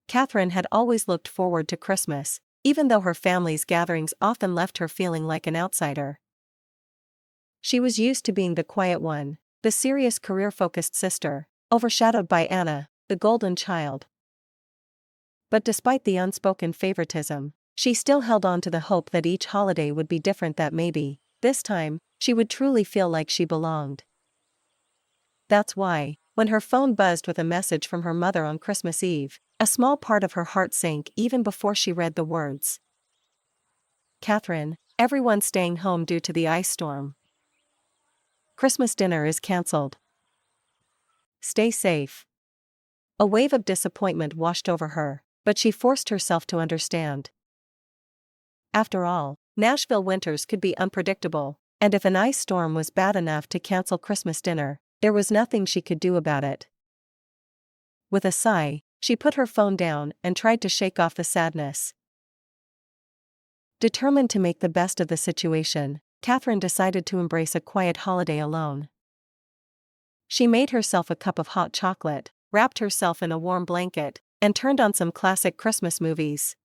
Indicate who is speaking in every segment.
Speaker 1: Catherine had always looked forward to Christmas, even though her family's gatherings often left her feeling like an outsider. She was used to being the quiet one, the serious career-focused sister, overshadowed by Anna, the golden child. But despite the unspoken favoritism, she still held on to the hope that each holiday would be different, that maybe, this time, she would truly feel like she belonged. That's why, when her phone buzzed with a message from her mother on Christmas Eve, a small part of her heart sank even before she read the words. Catherine, everyone's staying home due to the ice storm. Christmas dinner is cancelled. Stay safe. A wave of disappointment washed over her, but she forced herself to understand. After all, Nashville winters could be unpredictable, and if an ice storm was bad enough to cancel Christmas dinner, there was nothing she could do about it. With a sigh, she put her phone down and tried to shake off the sadness. Determined to make the best of the situation, Catherine decided to embrace a quiet holiday alone. She made herself a cup of hot chocolate, wrapped herself in a warm blanket, and turned on some classic Christmas movies.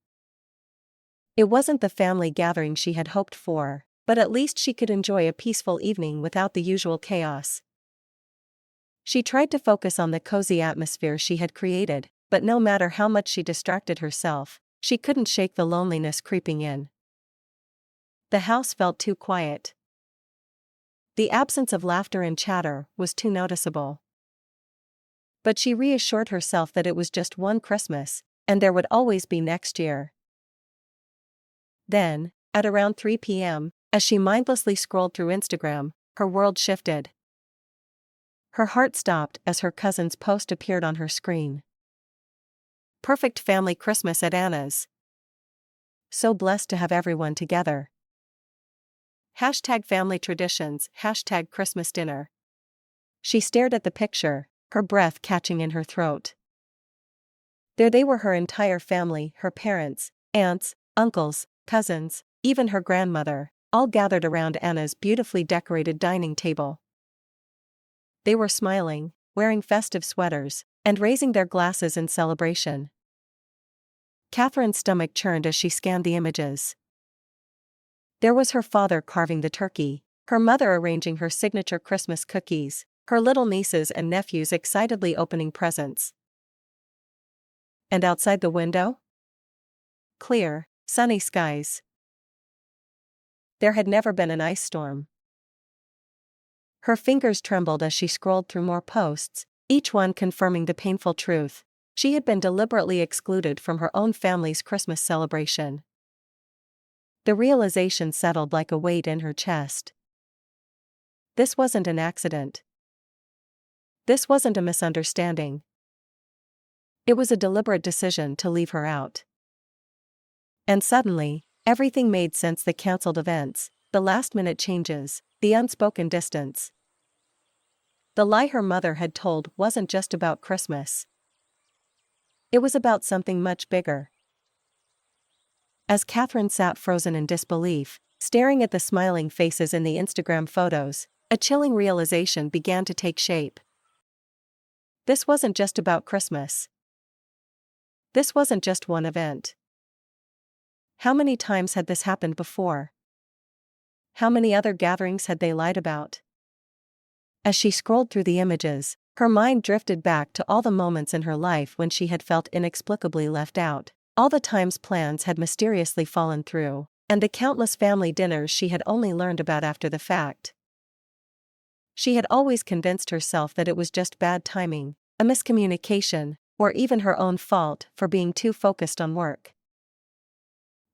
Speaker 1: It wasn't the family gathering she had hoped for, but at least she could enjoy a peaceful evening without the usual chaos. She tried to focus on the cozy atmosphere she had created, but no matter how much she distracted herself, she couldn't shake the loneliness creeping in. The house felt too quiet. The absence of laughter and chatter was too noticeable. But she reassured herself that it was just one Christmas, and there would always be next year. Then, at around 3 p.m., as she mindlessly scrolled through Instagram, her world shifted. Her heart stopped as her cousin's post appeared on her screen. Perfect family Christmas at Anna's. So blessed to have everyone together. #family traditions, #Christmas dinner. She stared at the picture, her breath catching in her throat. There they were, her entire family, her parents, aunts, uncles, cousins, even her grandmother, all gathered around Anna's beautifully decorated dining table. They were smiling, wearing festive sweaters, and raising their glasses in celebration. Catherine's stomach churned as she scanned the images. There was her father carving the turkey, her mother arranging her signature Christmas cookies, her little nieces and nephews excitedly opening presents. And outside the window? Clear, sunny skies. There had never been an ice storm. Her fingers trembled as she scrolled through more posts, each one confirming the painful truth: she had been deliberately excluded from her own family's Christmas celebration. The realization settled like a weight in her chest. This wasn't an accident. This wasn't a misunderstanding. It was a deliberate decision to leave her out. And suddenly, everything made sense: the cancelled events, the last-minute changes, the unspoken distance. The lie her mother had told wasn't just about Christmas. It was about something much bigger. As Catherine sat frozen in disbelief, staring at the smiling faces in the Instagram photos, a chilling realization began to take shape. This wasn't just about Christmas. This wasn't just one event. How many times had this happened before? How many other gatherings had they lied about? As she scrolled through the images, her mind drifted back to all the moments in her life when she had felt inexplicably left out, all the times plans had mysteriously fallen through, and the countless family dinners she had only learned about after the fact. She had always convinced herself that it was just bad timing, a miscommunication, or even her own fault for being too focused on work.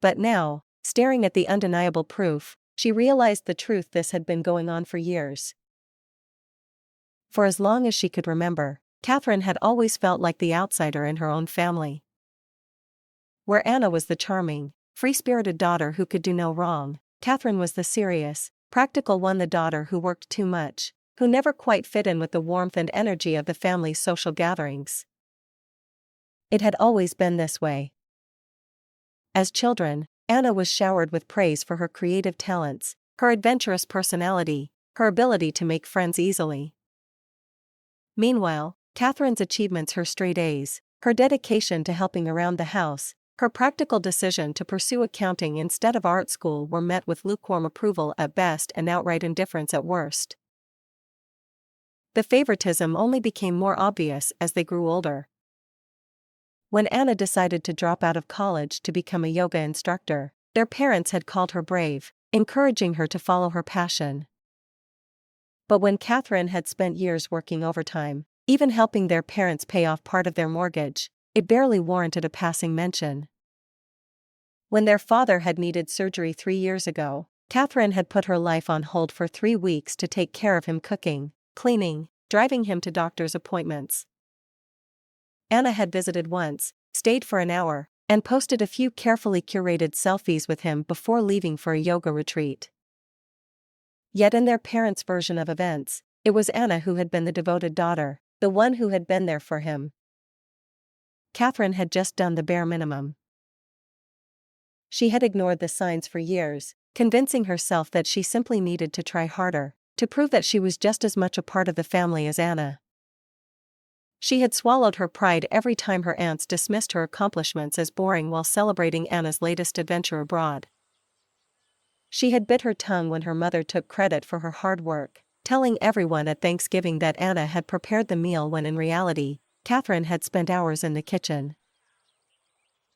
Speaker 1: But now, staring at the undeniable proof, she realized the truth: this had been going on for years. For as long as she could remember, Catherine had always felt like the outsider in her own family. Where Anna was the charming, free-spirited daughter who could do no wrong, Catherine was the serious, practical one, the daughter who worked too much, who never quite fit in with the warmth and energy of the family's social gatherings. It had always been this way. As children, Anna was showered with praise for her creative talents, her adventurous personality, her ability to make friends easily. Meanwhile, Catherine's achievements, her straight A's, Her dedication to helping around the house, her practical decision to pursue accounting instead of art school were met with lukewarm approval at best and outright indifference at worst. The favoritism only became more obvious as they grew older. When Anna decided to drop out of college to become a yoga instructor, their parents had called her brave, encouraging her to follow her passion. But when Catherine had spent years working overtime, even helping their parents pay off part of their mortgage, it barely warranted a passing mention. When their father had needed surgery 3 years ago, Catherine had put her life on hold for 3 weeks to take care of him, cooking, cleaning, driving him to doctor's appointments. Anna had visited once, stayed for an hour, and posted a few carefully curated selfies with him before leaving for a yoga retreat. Yet in their parents' version of events, it was Anna who had been the devoted daughter, the one who had been there for him. Catherine had just done the bare minimum. She had ignored the signs for years, convincing herself that she simply needed to try harder, to prove that she was just as much a part of the family as Anna. She had swallowed her pride every time her aunts dismissed her accomplishments as boring while celebrating Anna's latest adventure abroad. She had bit her tongue when her mother took credit for her hard work, telling everyone at Thanksgiving that Anna had prepared the meal when in reality, Catherine had spent hours in the kitchen.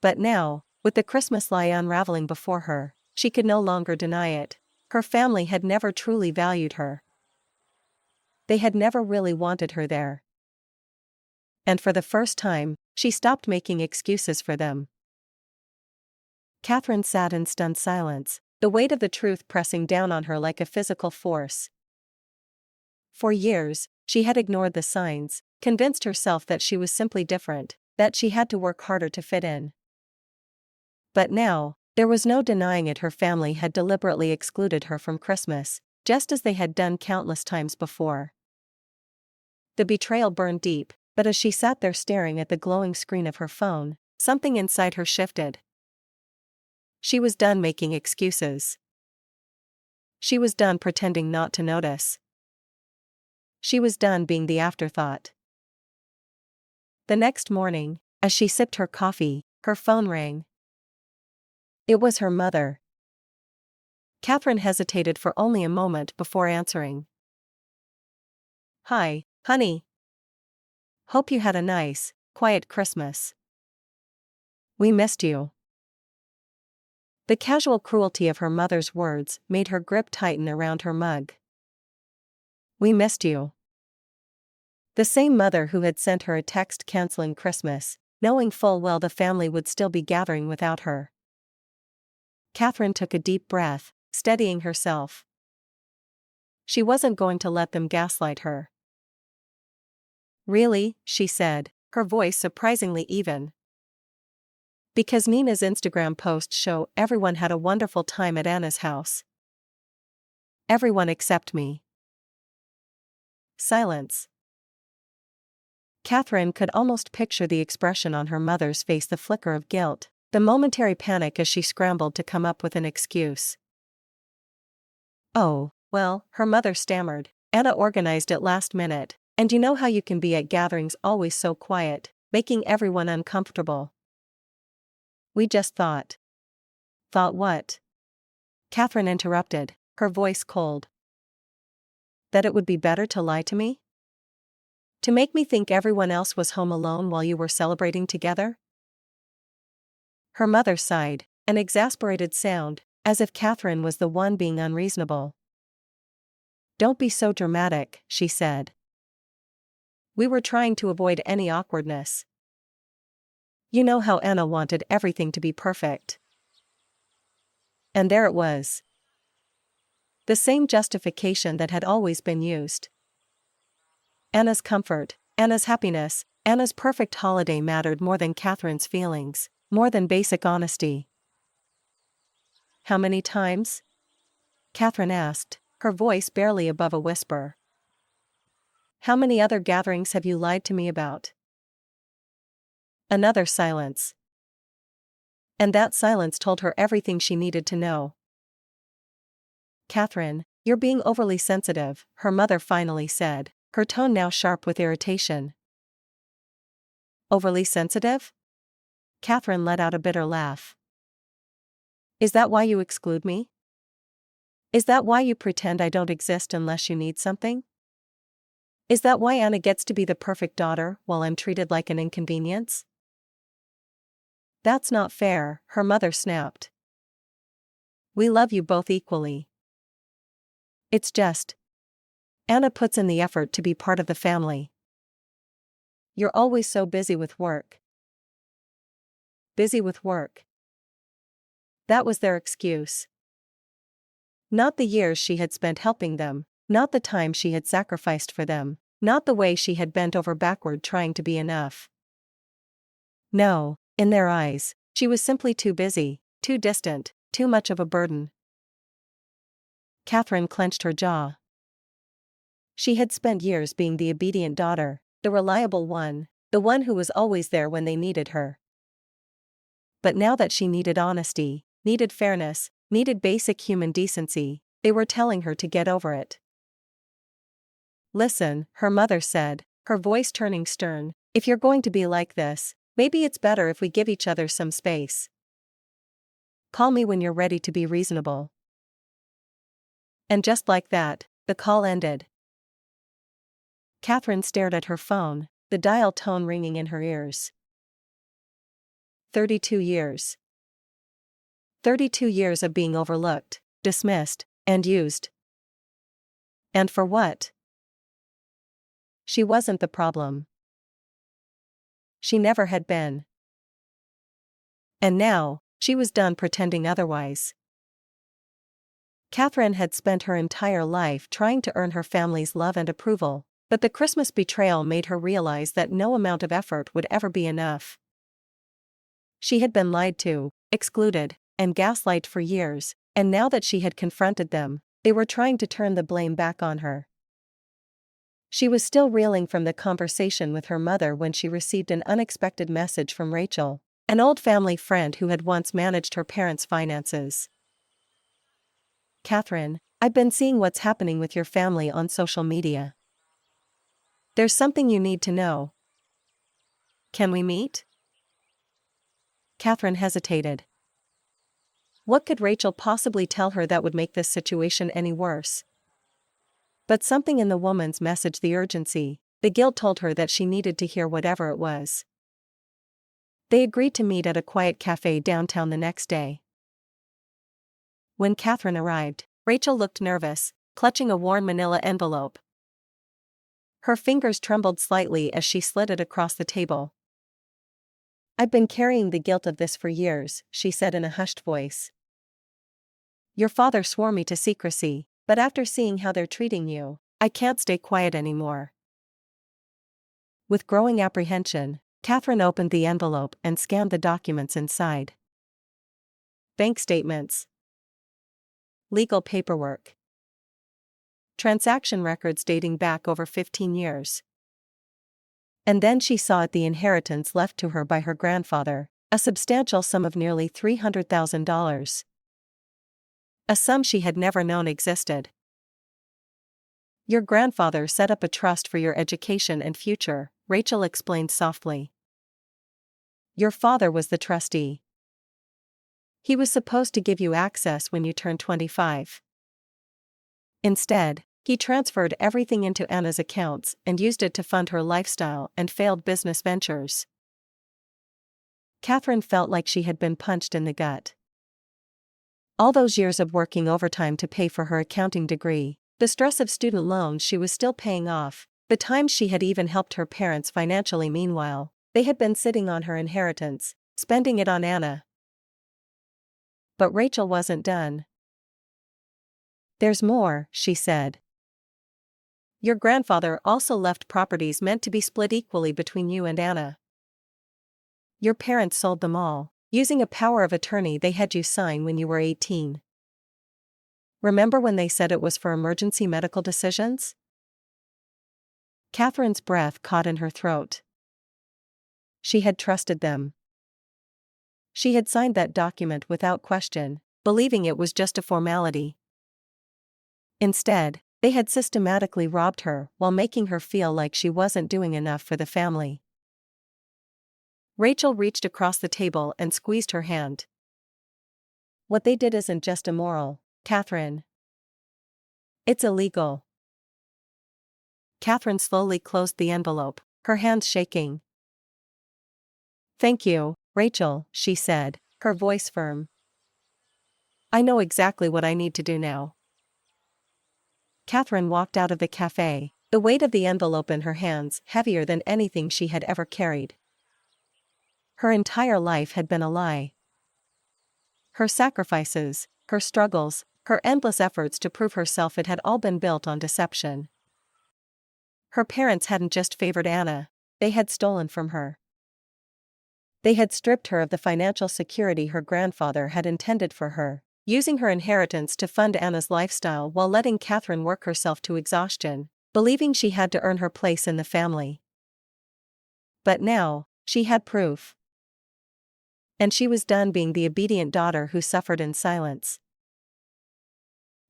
Speaker 1: But now, with the Christmas lie unraveling before her, she could no longer deny it. Her family had never truly valued her. They had never really wanted her there. And for the first time, she stopped making excuses for them. Catherine sat in stunned silence, the weight of the truth pressing down on her like a physical force. For years, she had ignored the signs, convinced herself that she was simply different, that she had to work harder to fit in. But now, there was no denying it, her family had deliberately excluded her from Christmas, just as they had done countless times before. The betrayal burned deep, but as she sat there staring at the glowing screen of her phone, something inside her shifted. She was done making excuses. She was done pretending not to notice. She was done being the afterthought. The next morning, as she sipped her coffee, her phone rang. It was her mother. Catherine hesitated for only a moment before answering. "Hi, honey. Hope you had a nice, quiet Christmas. We missed you." The casual cruelty of her mother's words made her grip tighten around her mug. "We missed you." The same mother who had sent her a text canceling Christmas, knowing full well the family would still be gathering without her. Catherine took a deep breath, steadying herself. She wasn't going to let them gaslight her. "Really?" she said, her voice surprisingly even. "Because Nina's Instagram posts show everyone had a wonderful time at Anna's house. Everyone except me." Silence. Catherine could almost picture the expression on her mother's face, the flicker of guilt, the momentary panic as she scrambled to come up with an excuse. "Oh, well," her mother stammered, "Anna organized it last minute, and you know how you can be at gatherings, always so quiet, making everyone uncomfortable. We just thought." "Thought what?" Catherine interrupted, her voice cold. "That it would be better to lie to me? To make me think everyone else was home alone while you were celebrating together?" Her mother sighed, an exasperated sound, as if Catherine was the one being unreasonable. "Don't be so dramatic," she said. "We were trying to avoid any awkwardness. You know how Anna wanted everything to be perfect." And there it was. The same justification that had always been used. Anna's comfort, Anna's happiness, Anna's perfect holiday mattered more than Catherine's feelings, more than basic honesty. "How many times?" Catherine asked, her voice barely above a whisper. "How many other gatherings have you lied to me about?" Another silence. And that silence told her everything she needed to know. "Catherine, you're being overly sensitive," her mother finally said, her tone now sharp with irritation. Overly sensitive? Catherine let out a bitter laugh. Is that why you exclude me? Is that why you pretend I don't exist unless you need something? Is that why Anna gets to be the perfect daughter while I'm treated like an inconvenience? That's not fair, her mother snapped. We love you both equally. It's just, Anna puts in the effort to be part of the family. You're always so busy with work. Busy with work. That was their excuse. Not the years she had spent helping them, not the time she had sacrificed for them, not the way she had bent over backward trying to be enough. No, in their eyes, she was simply too busy, too distant, too much of a burden. Catherine clenched her jaw. She had spent years being the obedient daughter, the reliable one, the one who was always there when they needed her. But now that she needed honesty, needed fairness, needed basic human decency, they were telling her to get over it. Listen, her mother said, her voice turning stern, if you're going to be like this, maybe it's better if we give each other some space. Call me when you're ready to be reasonable. And just like that, the call ended. Catherine stared at her phone, the dial tone ringing in her ears. 32 years. 32 years of being overlooked, dismissed, and used. And for what? She wasn't the problem. She never had been. And now, she was done pretending otherwise. Catherine had spent her entire life trying to earn her family's love and approval, but the Christmas betrayal made her realize that no amount of effort would ever be enough. She had been lied to, excluded, and gaslighted for years, and now that she had confronted them, they were trying to turn the blame back on her. She was still reeling from the conversation with her mother when she received an unexpected message from Rachel, an old family friend who had once managed her parents' finances. Catherine, I've been seeing what's happening with your family on social media. There's something you need to know. Can we meet? Catherine hesitated. What could Rachel possibly tell her that would make this situation any worse? But something in the woman's message, the urgency, the guilt, told her that she needed to hear whatever it was. They agreed to meet at a quiet cafe downtown the next day. When Catherine arrived, Rachel looked nervous, clutching a worn manila envelope. Her fingers trembled slightly as she slid it across the table. I've been carrying the guilt of this for years, she said in a hushed voice. Your father swore me to secrecy, but after seeing how they're treating you, I can't stay quiet anymore. With growing apprehension, Catherine opened the envelope and scanned the documents inside. Bank statements. Legal paperwork. Transaction records dating back over 15 years. And then she saw the inheritance left to her by her grandfather, a substantial sum of nearly $300,000. A sum she had never known existed. Your grandfather set up a trust for your education and future, Rachel explained softly. Your father was the trustee. He was supposed to give you access when you turned 25. Instead, he transferred everything into Anna's accounts and used it to fund her lifestyle and failed business ventures. Catherine felt like she had been punched in the gut. All those years of working overtime to pay for her accounting degree, the stress of student loans she was still paying off, the times she had even helped her parents financially. Meanwhile, they had been sitting on her inheritance, spending it on Anna. But Rachel wasn't done. There's more, she said. Your grandfather also left properties meant to be split equally between you and Anna. Your parents sold them all, using a power of attorney they had you sign when you were 18. Remember when they said it was for emergency medical decisions? Catherine's breath caught in her throat. She had trusted them. She had signed that document without question, believing it was just a formality. Instead, they had systematically robbed her while making her feel like she wasn't doing enough for the family. Rachel reached across the table and squeezed her hand. What they did isn't just immoral, Catherine. It's illegal. Catherine slowly closed the envelope, her hands shaking. Thank you, Rachel, she said, her voice firm. I know exactly what I need to do now. Catherine walked out of the cafe, the weight of the envelope in her hands heavier than anything she had ever carried. Her entire life had been a lie. Her sacrifices, her struggles, her endless efforts to prove herself, it had all been built on deception. Her parents hadn't just favored Anna, they had stolen from her. They had stripped her of the financial security her grandfather had intended for her, using her inheritance to fund Anna's lifestyle while letting Catherine work herself to exhaustion, believing she had to earn her place in the family. But now, she had proof. And she was done being the obedient daughter who suffered in silence.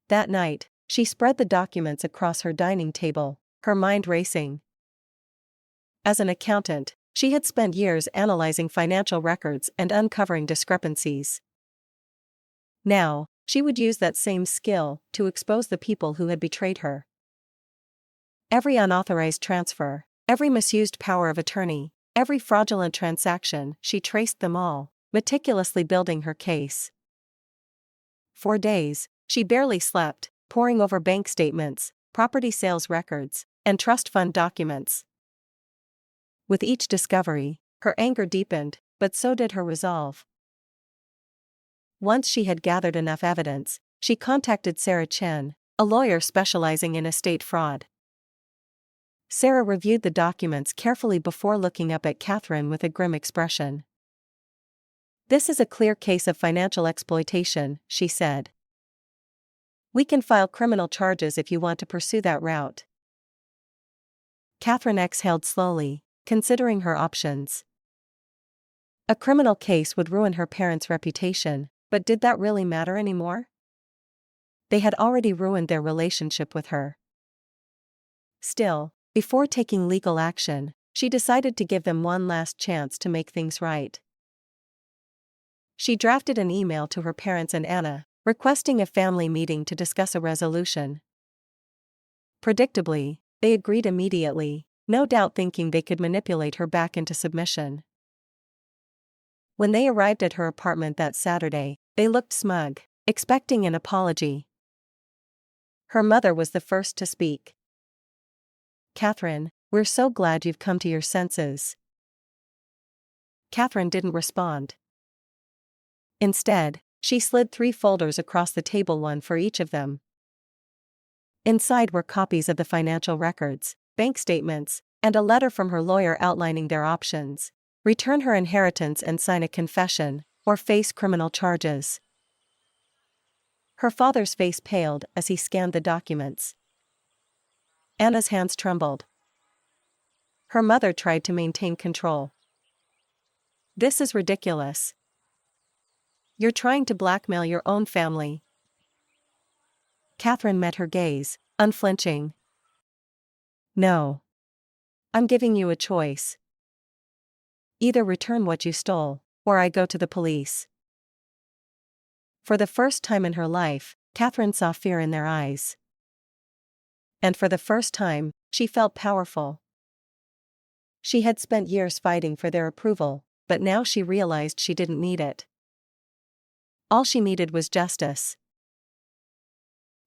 Speaker 1: That night, she spread the documents across her dining table, her mind racing. As an accountant, she had spent years analyzing financial records and uncovering discrepancies. Now, she would use that same skill to expose the people who had betrayed her. Every unauthorized transfer, every misused power of attorney, every fraudulent transaction, she traced them all, meticulously building her case. For days, she barely slept, poring over bank statements, property sales records, and trust fund documents. With each discovery, her anger deepened, but so did her resolve. Once she had gathered enough evidence, she contacted Sarah Chen, a lawyer specializing in estate fraud. Sarah reviewed the documents carefully before looking up at Catherine with a grim expression. "This is a clear case of financial exploitation," she said. "We can file criminal charges if you want to pursue that route." Catherine exhaled slowly, considering her options. A criminal case would ruin her parents' reputation, but did that really matter anymore? They had already ruined their relationship with her. Still, before taking legal action, she decided to give them one last chance to make things right. She drafted an email to her parents and Anna, requesting a family meeting to discuss a resolution. Predictably, they agreed immediately, no doubt thinking they could manipulate her back into submission. When they arrived at her apartment that Saturday, they looked smug, expecting an apology. Her mother was the first to speak. "Catherine, we're so glad you've come to your senses." Catherine didn't respond. Instead, she slid 3 folders across the table, one for each of them. Inside were copies of the financial records, bank statements, and a letter from her lawyer outlining their options: return her inheritance and sign a confession, or face criminal charges. Her father's face paled as he scanned the documents. Anna's hands trembled. Her mother tried to maintain control. "This is ridiculous. You're trying to blackmail your own family." Catherine met her gaze, unflinching. "No. I'm giving you a choice. Either return what you stole, or I go to the police." For the first time in her life, Catherine saw fear in their eyes. And for the first time, she felt powerful. She had spent years fighting for their approval, but now she realized she didn't need it. All she needed was justice.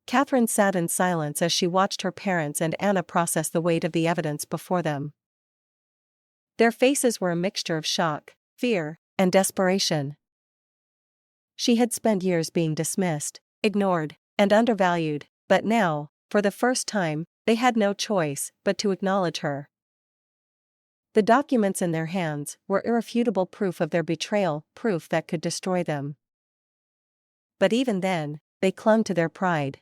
Speaker 1: Catherine sat in silence as she watched her parents and Anna process the weight of the evidence before them. Their faces were a mixture of shock, fear, and desperation. She had spent years being dismissed, ignored, and undervalued, but now, for the first time, they had no choice but to acknowledge her. The documents in their hands were irrefutable proof of their betrayal, proof that could destroy them. But even then, they clung to their pride.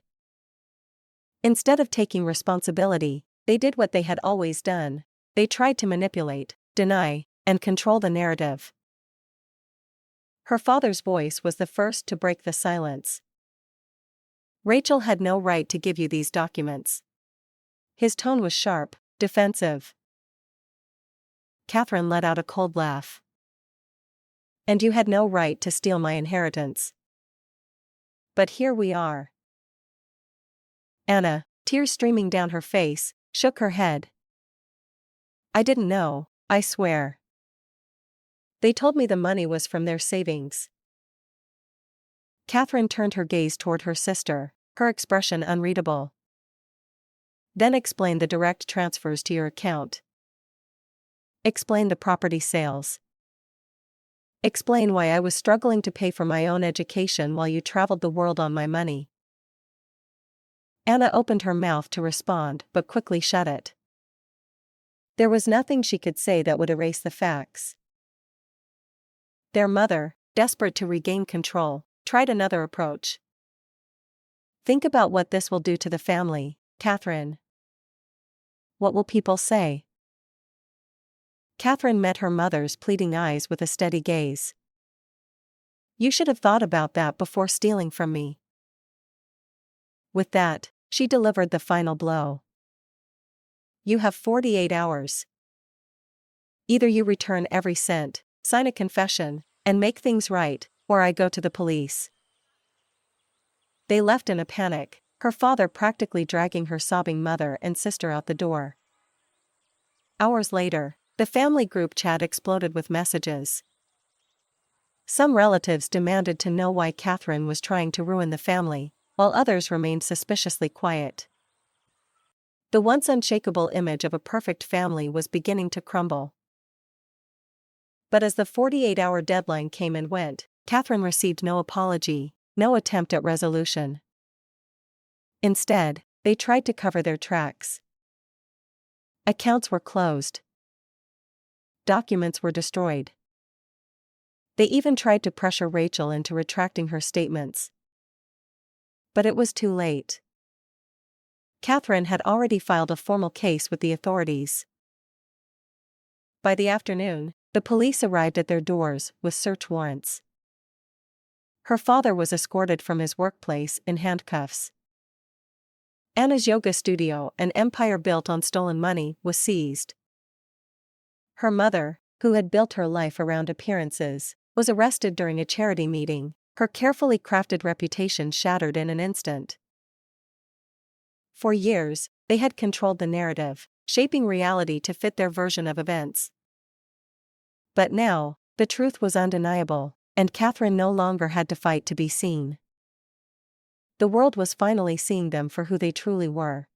Speaker 1: Instead of taking responsibility, they did what they had always done: they tried to manipulate, deny, and control the narrative. Her father's voice was the first to break the silence. "Rachel had no right to give you these documents." His tone was sharp, defensive. Catherine let out a cold laugh. And you had no right to steal my inheritance. But here we are. Anna, tears streaming down her face, shook her head. I didn't know, I swear. They told me the money was from their savings. Catherine turned her gaze toward her sister, her expression unreadable. Then explain the direct transfers to your account. Explain the property sales. Explain why I was struggling to pay for my own education while you traveled the world on my money. Anna opened her mouth to respond but quickly shut it. There was nothing she could say that would erase the facts. Their mother, desperate to regain control, tried another approach. Think about what this will do to the family, Catherine. What will people say? Catherine met her mother's pleading eyes with a steady gaze. You should have thought about that before stealing from me. With that, she delivered the final blow. You have 48 hours. Either you return every cent, sign a confession, and make things right, or I go to the police. They left in a panic, her father practically dragging her sobbing mother and sister out the door. Hours later, the family group chat exploded with messages. Some relatives demanded to know why Catherine was trying to ruin the family, while others remained suspiciously quiet. The once unshakable image of a perfect family was beginning to crumble. But as the 48-hour deadline came and went, Catherine received no apology, no attempt at resolution. Instead, they tried to cover their tracks. Accounts were closed. Documents were destroyed. They even tried to pressure Rachel into retracting her statements. But it was too late. Catherine had already filed a formal case with the authorities. By the afternoon, the police arrived at their doors with search warrants. Her father was escorted from his workplace in handcuffs. Anna's yoga studio, an empire built on stolen money, was seized. Her mother, who had built her life around appearances, was arrested during a charity meeting, her carefully crafted reputation shattered in an instant. For years, they had controlled the narrative, shaping reality to fit their version of events. But now, the truth was undeniable, and Catherine no longer had to fight to be seen. The world was finally seeing them for who they truly were.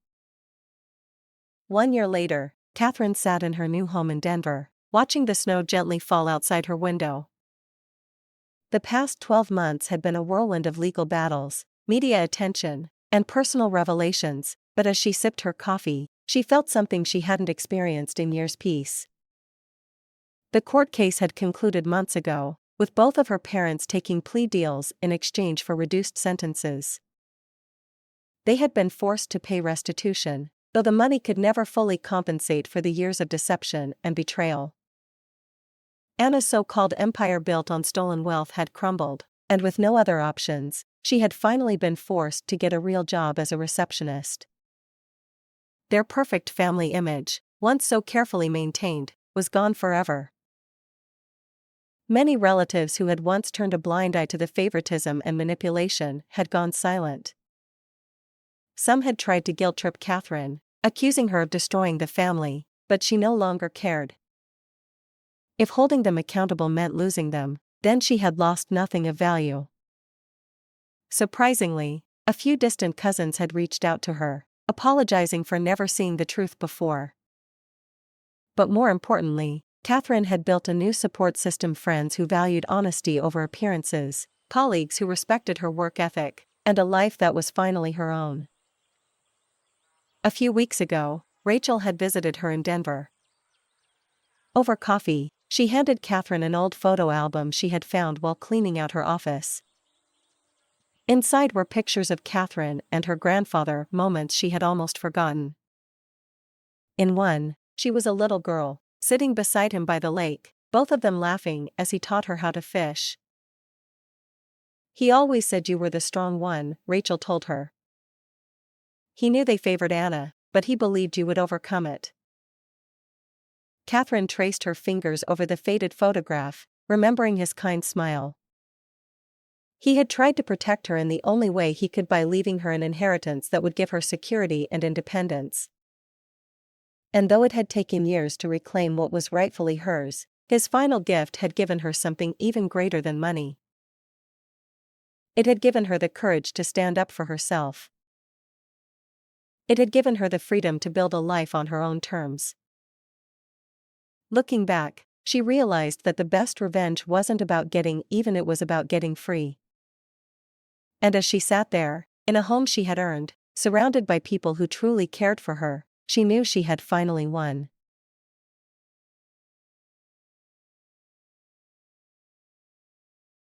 Speaker 1: 1 year later, Catherine sat in her new home in Denver, watching the snow gently fall outside her window. The past 12 months had been a whirlwind of legal battles, media attention, and personal revelations, but as she sipped her coffee, she felt something she hadn't experienced in years: peace. The court case had concluded months ago, with both of her parents taking plea deals in exchange for reduced sentences. They had been forced to pay restitution, though the money could never fully compensate for the years of deception and betrayal. Anna's so-called empire built on stolen wealth had crumbled, and with no other options, she had finally been forced to get a real job as a receptionist. Their perfect family image, once so carefully maintained, was gone forever. Many relatives who had once turned a blind eye to the favoritism and manipulation had gone silent. Some had tried to guilt-trip Catherine, accusing her of destroying the family, but she no longer cared. If holding them accountable meant losing them, then she had lost nothing of value. Surprisingly, a few distant cousins had reached out to her, apologizing for never seeing the truth before. But more importantly, Catherine had built a new support system: friends who valued honesty over appearances, colleagues who respected her work ethic, and a life that was finally her own. A few weeks ago, Rachel had visited her in Denver. Over coffee, she handed Catherine an old photo album she had found while cleaning out her office. Inside were pictures of Catherine and her grandfather, moments she had almost forgotten. In one, she was a little girl, sitting beside him by the lake, both of them laughing as he taught her how to fish. "He always said you were the strong one," Rachel told her. "He knew they favored Anna, but he believed you would overcome it." Catherine traced her fingers over the faded photograph, remembering his kind smile. He had tried to protect her in the only way he could by leaving her an inheritance that would give her security and independence. And though it had taken years to reclaim what was rightfully hers, his final gift had given her something even greater than money. It had given her the courage to stand up for herself. It had given her the freedom to build a life on her own terms. Looking back, she realized that the best revenge wasn't about getting even, it was about getting free. And as she sat there, in a home she had earned, surrounded by people who truly cared for her, she knew she had finally won.